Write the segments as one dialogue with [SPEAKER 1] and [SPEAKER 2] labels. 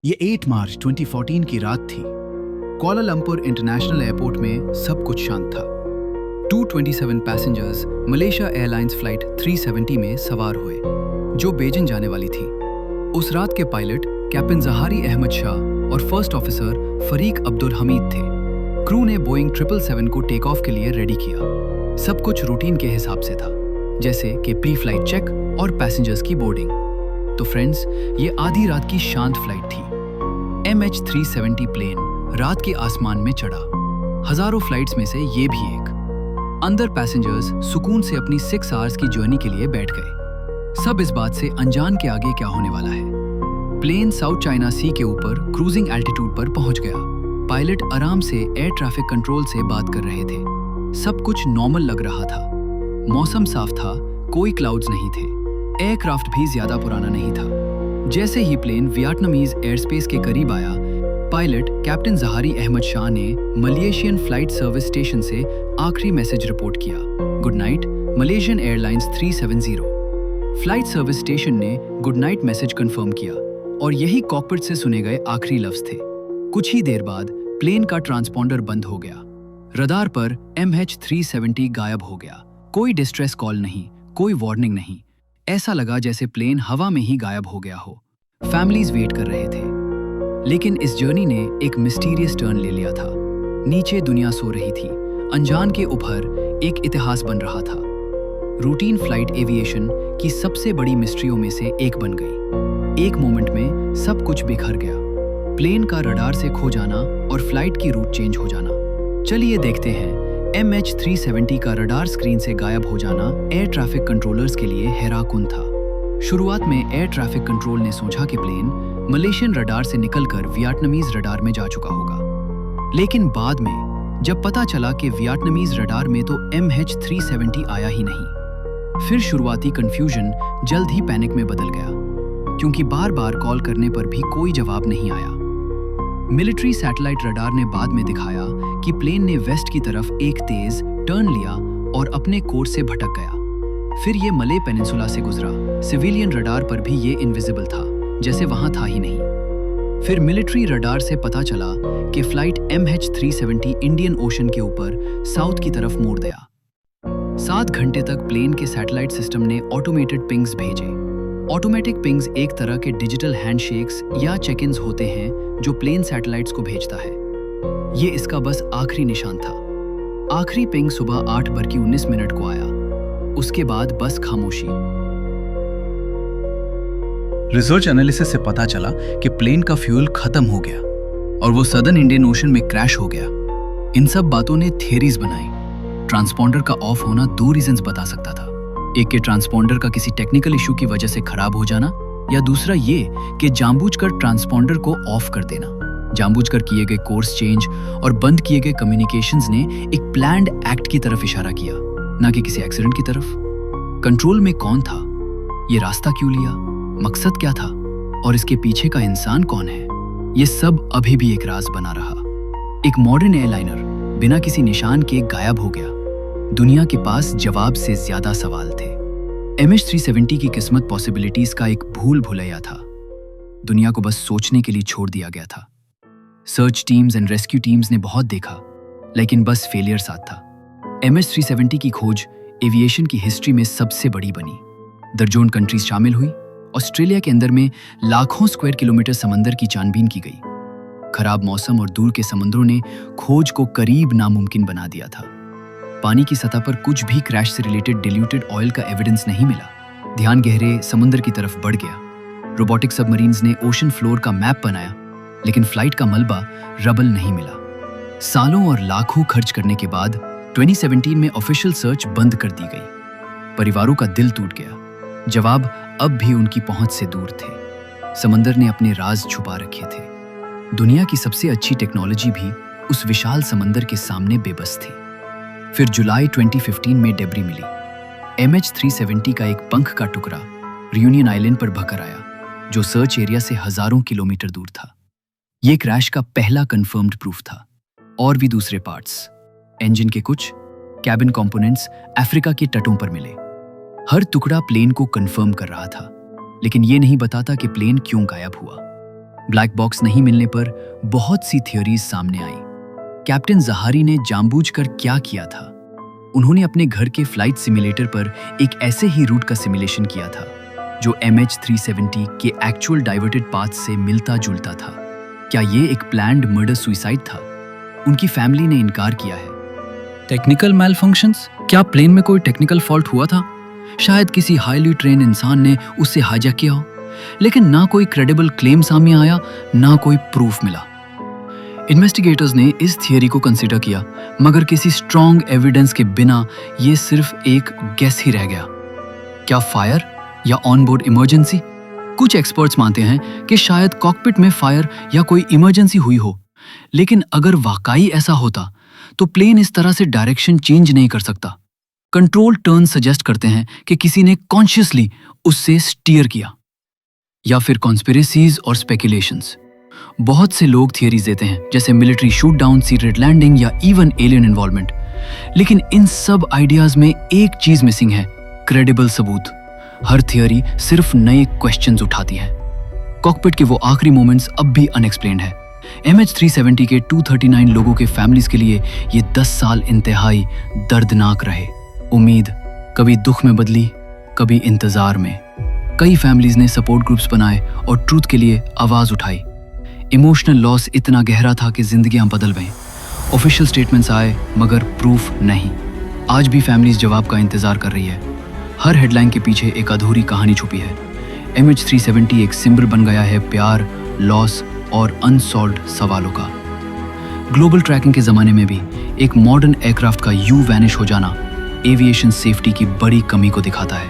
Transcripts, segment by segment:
[SPEAKER 1] ये 8 मार्च 2014 की रात थी। कुआलालंपुर इंटरनेशनल एयरपोर्ट में सब कुछ शांत था। 227 पैसेंजर्स मलेशिया एयरलाइंस फ्लाइट 370 में सवार हुए, जो बीजिंग जाने वाली थी। उस रात के पायलट कैप्टन जहारी अहमद शाह और फर्स्ट ऑफिसर फरीक अब्दुल हमीद थे। क्रू ने बोइंग 777 को टेक ऑफ के लिए रेडी किया। सब कुछ रूटीन के हिसाब से था, जैसे कि प्री फ्लाइट चेक और पैसेंजर्स की बोर्डिंग। तो फ्रेंड्स, ये आधी रात की शांत फ्लाइट थी। MH370 प्लेन रात के आसमान में चढ़ा, हजारों फ्लाइट्स में से ये भी एक। अंदर पैसेंजर्स सुकून से अपनी 6 आवर्स की जर्नी के लिए बैठ गए, सब इस बात से अनजान के आगे क्या होने वाला है। प्लेन साउथ चाइना सी के ऊपर क्रूजिंग एल्टीट्यूड पर पहुंच गया। पायलट आराम से एयर ट्रैफिक कंट्रोल से बात कर रहे थे। सब कुछ नॉर्मल लग रहा था। मौसम साफ था, कोई क्लाउड्स नहीं थे। एयरक्राफ्ट भी ज्यादा पुराना नहीं था। जैसे ही प्लेन वियतनामीज एयरस्पेस के करीब आया, पायलट कैप्टन जहारी अहमद शाह ने मलेशियन फ्लाइट सर्विस स्टेशन से आखिरी मैसेज रिपोर्ट किया। Good night, Malaysian airlines 370। Flight service station ने गुड नाइट मैसेज कंफर्म किया और यही कॉकपिट से सुने गए आखिरी लफ्ज थे। कुछ ही देर बाद प्लेन का ट्रांसपॉन्डर बंद हो गया। रडार पर MH370 गायब हो गया। कोई डिस्ट्रेस कॉल नहीं, कोई वार्निंग नहीं। ऐसा लगा जैसे प्लेन हवा में ही गायब हो गया हो। फैमिलीज वेट कर रहे थे। लेकिन इस जर्नी ने एक मिस्टीरियस टर्न ले लिया था। नीचे दुनिया सो रही थी, अनजान के ऊपर एक इतिहास बन रहा था। रूटीन फ्लाइट एविएशन की सबसे बड़ी मिस्ट्रियों में से एक बन गई। एक मोमेंट में सब कुछ बिखर गया। प्लेन का रडार से खो जाना और फ्लाइट की रूट चेंज हो जाना। चलिए देखते हैं, MH370 का रडार स्क्रीन से गायब हो जाना एयर ट्रैफिक कंट्रोलर्स के लिए हैराकुन था। शुरुआत में एयर ट्रैफिक कंट्रोल ने सोचा कि प्लेन मलेशियन रडार से निकलकर वियतनामीज रडार में जा चुका होगा। लेकिन बाद में जब पता चला कि वियतनामीज रडार में तो MH370 आया ही नहीं, फिर शुरुआती कंफ्यूजन जल्द ही पैनिक में बदल गया, क्योंकि बार बार कॉल करने पर भी कोई जवाब नहीं आया। मिलिट्री सैटेलाइट रडार ने बाद में दिखाया कि प्लेन ने वेस्ट की तरफ एक तेज टर्न लिया और अपने कोर्स से भटक गया। फिर ये मले पेनिनसुला से गुजरा। सिविलियन रडार पर भी ये इनविजिबल था, जैसे वहां था ही नहीं। फिर मिलिट्री रडार से पता चला कि फ्लाइट MH370 इंडियन ओशन के ऊपर साउथ की तरफ मोड़ गया। 7 घंटे तक प्लेन के सैटेलाइट सिस्टम ने ऑटोमेटेड पिंग्स भेजे। ऑटोमेटिक पिंग्स एक तरह के डिजिटल हैंडशेक्स या चेक-इन्स होते हैं जो प्लेन सैटेलाइट्स को भेजता है। ये इसका बस आखिरी निशान था। आखिरी पिंग सुबह 8:19 को आया। उसके बाद बस खामोशी।
[SPEAKER 2] रिसर्च एनालिसिस से पता चला कि प्लेन का फ्यूल खत्म हो गया और वो सदर्न इंडियन ओशन में क्रैश हो गया। इन सब बातों ने थियरीज बनाई। ट्रांसपॉन्डर का ऑफ होना 2 रीजंस बता सकता था। एक के ट्रांसपॉन्डर का किसी टेक्निकल इशू की वजह से खराब हो जाना, या दूसरा ये कि जानबूझकर ट्रांसपॉन्डर को ऑफ कर देना। जानबूझकर किए गए कोर्स चेंज और बंद किए गए कम्युनिकेशंस ने एक प्लान्ड एक्ट की तरफ इशारा किया, ना कि किसी एक्सीडेंट की तरफ। कंट्रोल में कौन था? ये रास्ता क्यों लिया? मकसद क्या था? और इसके पीछे का इंसान कौन है? ये सब अभी भी एक राज बना रहा। एक मॉडर्न एयरलाइनर बिना किसी निशान के गायब हो गया। दुनिया के पास जवाब से ज्यादा सवाल थे। MH370 की किस्मत पॉसिबिलिटीज का एक भूल भुलैया था। दुनिया को बस सोचने के लिए छोड़ दिया गया था। Search teams and rescue teams ने बहुत देखा, लेकिन बस फेलियर साथ था। MH370 की खोज एविएशन की हिस्ट्री में सबसे बड़ी बनी। दर्जन कंट्रीज शामिल हुई। ऑस्ट्रेलिया के अंदर में लाखों स्क्वायर किलोमीटर समंदर की छानबीन की गई। खराब मौसम और दूर के समुद्रों ने खोज को करीब नामुमकिन बना दिया था। पानी की सतह पर कुछ भी क्रैश से रिलेटेड डिल्यूटेड ऑयल का एविडेंस नहीं मिला। ध्यान गहरे समुद्र की तरफ बढ़ गया। रोबोटिक सबमरीन्स ने ओशन फ्लोर का मैप बनाया, लेकिन फ्लाइट का मलबा रबल नहीं मिला। सालों और लाखों खर्च करने के बाद 2017 में ऑफिशियल सर्च बंद कर दी गई। परिवारों का दिल टूट गया। जवाब अब भी उनकी पहुंच से दूर थे। समंदर ने अपने राज छुपा रखे थे। दुनिया की सबसे अच्छी टेक्नोलॉजी भी उस विशाल समंदर के सामने बेबस थी। फिर जुलाई 2015 में डेब्री मिली। MH370 का एक पंख का टुकड़ा रियूनियन आइलैंड पर भकर आया, जो सर्च एरिया से हजारों किलोमीटर दूर था। यह क्रैश का पहला कंफर्म्ड प्रूफ था। और भी दूसरे पार्ट्स, इंजन के कुछ कैबिन कंपोनेंट्स अफ्रीका के तटों पर मिले। हर टुकड़ा प्लेन को कंफर्म कर रहा था, लेकिन यह नहीं बताता कि प्लेन क्यों गायब हुआ।
[SPEAKER 1] ब्लैक बॉक्स नहीं मिलने पर बहुत सी थ्योरीज सामने आई। कैप्टन जहारी ने जानबूझकर क्या किया था? उन्होंने अपने घर के फ्लाइट सिमुलेटर पर एक ऐसे ही रूट का सिमुलेशन किया था जो MH370 के एक्चुअल डाइवर्टेड पाथ से मिलता जुलता था। क्या ये एक प्लान्ड मर्डर सुसाइड था? उनकी फैमिली ने इनकार किया है। टेक्निकल मैलफंक्शंस? क्या प्लेन में कोई टेक्निकल फॉल्ट हुआ था? शायद किसी हाईली ट्रेन इंसान ने उससे हाईजैक किया हो, लेकिन ना कोई क्रेडिबल क्लेम सामने आया, ना कोई प्रूफ मिला। इन्वेस्टिगेटर्स ने इस थियरी को कंसीडर किया, मगर किसी स्ट्रॉन्ग एविडेंस के बिना ये सिर्फ एक गेस ही रह गया। क्या फायर या ऑनबोर्ड इमरजेंसी? कुछ एक्सपर्ट्स मानते हैं कि शायद कॉकपिट में फायर या कोई इमरजेंसी हुई हो, लेकिन अगर वाकई ऐसा होता तो प्लेन इस तरह से डायरेक्शन चेंज नहीं कर सकता। कंट्रोल टर्न सजेस्ट करते हैं कि किसी ने कॉन्शियसली उससे स्टीयर किया। या फिर कॉन्स्पिरेसीज और स्पेकुलेशंस। बहुत से लोग थियरीज देते हैं, जैसे military shoot down, secret landing या इवन एलियन इन्वॉल्वमेंट। लेकिन इन सब आइडियाज में एक चीज मिसिंग है, क्रेडिबल सबूत। हर थियरी सिर्फ नए क्वेश्चंस उठाती है। कॉकपिट के वो आखिरी मोमेंट्स अब भी अनएक्सप्लेन्ड है। MH370 के 239 लोगों के फैमिलीज के लिए ये 10 साल इंतहाई दर्दनाक रहे। उम्मीद कभी दुख में बदली, कभी इंतजार में। कई फैमिलीज ने सपोर्ट ग्रुप्स बनाए और ट्रूथ के लिए आवाज उठाई। इमोशनल लॉस इतना गहरा था कि जिंदगियां बदल गईं। ऑफिशियल स्टेटमेंट्स आए, मगर प्रूफ नहीं। आज भी फैमिलीज जवाब का इंतजार कर रही है। हर हेडलाइन के पीछे एक अधूरी कहानी छुपी है। MH370 एक सिंबल बन गया है प्यार, लॉस और अनसॉल्व्ड सवालों का। ग्लोबल ट्रैकिंग के जमाने में भी एक मॉडर्न एयरक्राफ्ट का यूं वैनिश हो जाना एविएशन सेफ्टी की बड़ी कमी को दिखाता है।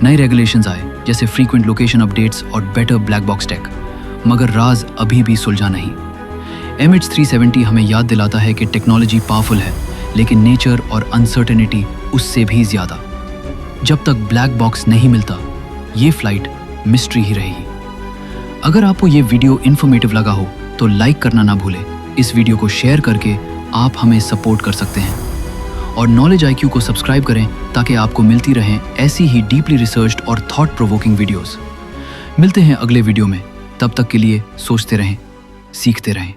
[SPEAKER 1] नए रेगुलेशंस आए, जैसे फ्रीक्वेंट लोकेशन अपडेट्स और बेटर ब्लैक बॉक्स टेक, मगर राज अभी भी सुलझा नहीं। MH370 हमें याद दिलाता है कि टेक्नोलॉजी पावरफुल है, लेकिन नेचर और अनसर्टेनिटी उससे भी ज्यादा। जब तक ब्लैक बॉक्स नहीं मिलता, ये फ्लाइट मिस्ट्री ही रहेगी। अगर आपको ये वीडियो इन्फॉर्मेटिव लगा हो तो लाइक करना ना भूलें। इस वीडियो को शेयर करके आप हमें सपोर्ट कर सकते हैं और नॉलेज IQ को सब्सक्राइब करें ताकि आपको मिलती रहें ऐसी ही डीपली रिसर्च्ड और थॉट प्रोवोकिंग वीडियोस। मिलते हैं अगले वीडियो में, तब तक के लिए सोचते रहें, सीखते रहें।